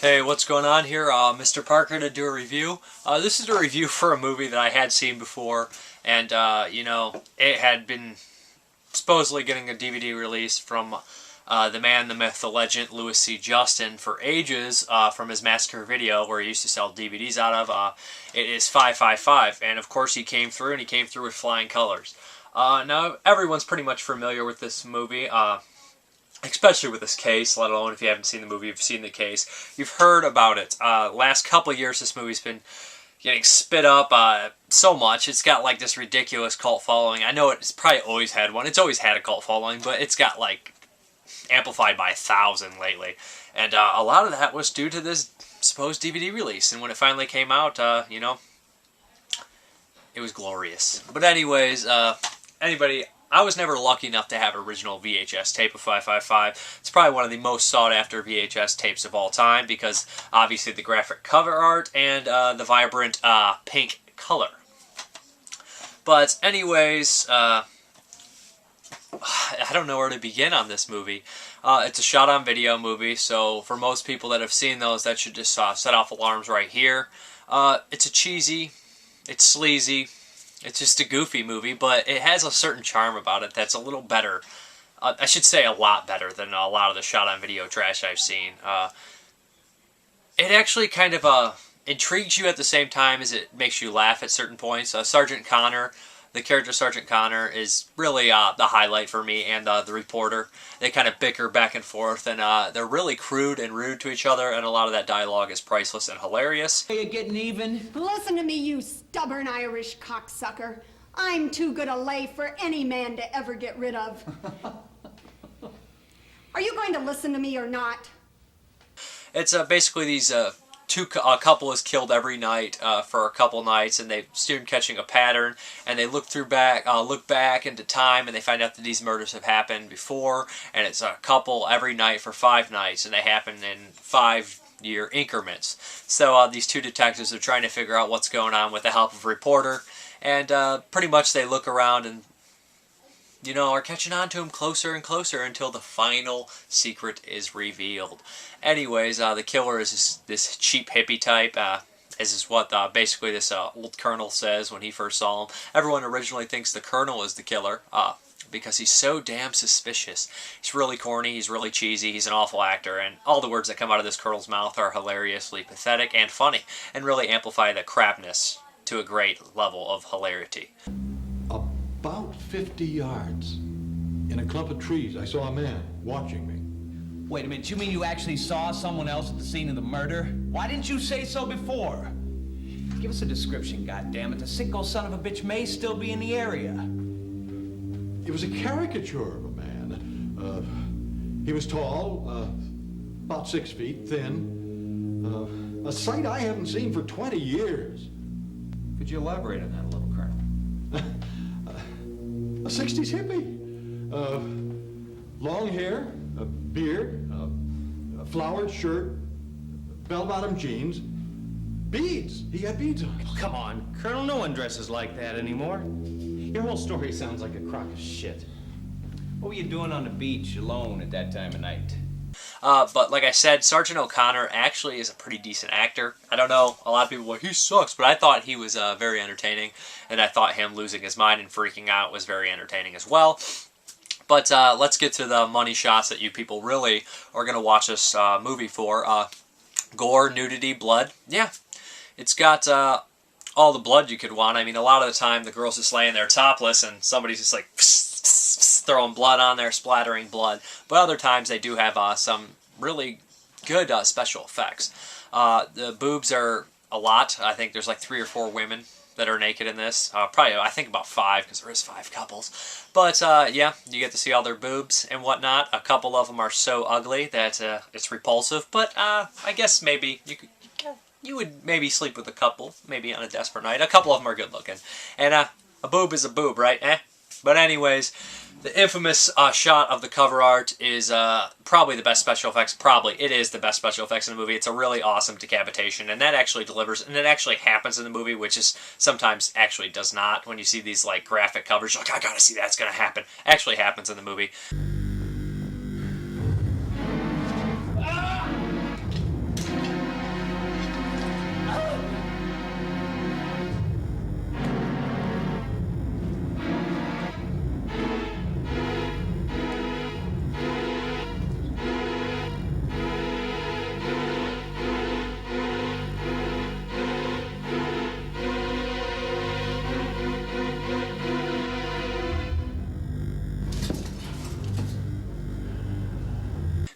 Hey, what's going on here? Mrparka to do a review. This is a review for a movie that I had seen before, and, it had been supposedly getting a DVD release from the man, the myth, the legend, Louis C. Justin for ages from his Massacre video where he used to sell DVDs out of. It is 555, and of course he came through, and he came through with flying colors. Now, everyone's pretty much familiar with this movie. Especially with this case, let alone if you haven't seen the movie, you've seen the case. You've heard about it. Last couple of years, this movie's been getting spit up so much. It's got like this ridiculous cult following. I know it's probably always had one. It's always had a cult following, but it's got like amplified by 1,000 lately. And a lot of that was due to this supposed DVD release. And when it finally came out, it was glorious. But anyways, I was never lucky enough to have original VHS tape of 555. It's probably one of the most sought-after VHS tapes of all time because obviously the graphic cover art and the vibrant pink color. But anyways, I don't know where to begin on this movie. It's a shot-on-video movie, so for most people that have seen those, that should just set off alarms right here. It's cheesy, it's sleazy. It's just a goofy movie, but it has a certain charm about it that's a little better. I should say a lot better than a lot of the shot-on-video trash I've seen. It actually kind of intrigues you at the same time as it makes you laugh at certain points. Sergeant Connor, the character Sergeant Connor, is really the highlight for me, and the reporter. They kind of bicker back and forth, and they're really crude and rude to each other, and a lot of that dialogue is priceless and hilarious. Are you getting even? Listen to me, you stubborn Irish cocksucker. I'm too good a lay for any man to ever get rid of. Are you going to listen to me or not? It's basically these a couple is killed every night for a couple nights, and they soon catching a pattern, and they look back into time, and they find out that these murders have happened before, and it's a couple every night for 5 nights, and they happen in 5-year increments. So these two detectives are trying to figure out what's going on with the help of a reporter, and pretty much they look around and are catching on to him closer and closer until the final secret is revealed. Anyways, the killer is this cheap hippie type, as is what basically this old colonel says when he first saw him. Everyone originally thinks the colonel is the killer, because he's so damn suspicious. He's really corny, he's really cheesy, he's an awful actor, and all the words that come out of this colonel's mouth are hilariously pathetic and funny, and really amplify the crapness to a great level of hilarity. About 50 yards, in a clump of trees, I saw a man watching me. Wait a minute, you mean you actually saw someone else at the scene of the murder? Why didn't you say so before? Give us a description, goddammit. The sicko son of a bitch may still be in the area. It was a caricature of a man. He was tall, about 6 feet, thin. A sight I haven't seen for 20 years. Could you elaborate on that a little, Colonel? A 60s hippie. Long hair, a beard, a flowered shirt, bell-bottom jeans, beads. He had beads on. Oh, come on, Colonel, no one dresses like that anymore. Your whole story sounds like a crock of shit. What were you doing on the beach alone at that time of night? But like I said, Sergeant O'Connor actually is a pretty decent actor. I don't know, a lot of people are like, he sucks, but I thought he was very entertaining, and I thought him losing his mind and freaking out was very entertaining as well. But let's get to the money shots that you people really are going to watch this movie for. Gore, nudity, blood. Yeah, it's got all the blood you could want. I mean, a lot of the time the girl's just laying there topless, and somebody's just like throwing blood on there, splattering blood. But other times they do have some really good special effects. The boobs are a lot. I think there's like 3 or 4 women that are naked in this. Probably, I think about 5, because there is 5 couples. But yeah, you get to see all their boobs and whatnot. A couple of them are so ugly that it's repulsive. But I guess maybe you would maybe sleep with a couple, maybe on a desperate night. A couple of them are good looking. And a boob is a boob, right? But anyways, the infamous shot of the cover art is probably the best special effects. Probably. It is the best special effects in the movie. It's a really awesome decapitation, and that actually delivers, and it actually happens in the movie, which is sometimes actually does not. When you see these like graphic covers, you're like, I gotta see that's gonna happen. Actually happens in the movie.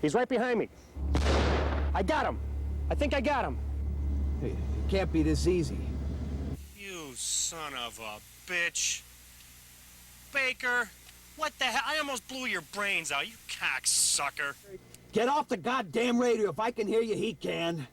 He's right behind me. I got him. I think I got him. Hey, it can't be this easy. You son of a bitch. Baker, what the hell? I almost blew your brains out, you cocksucker. Get off the goddamn radio. If I can hear you, he can.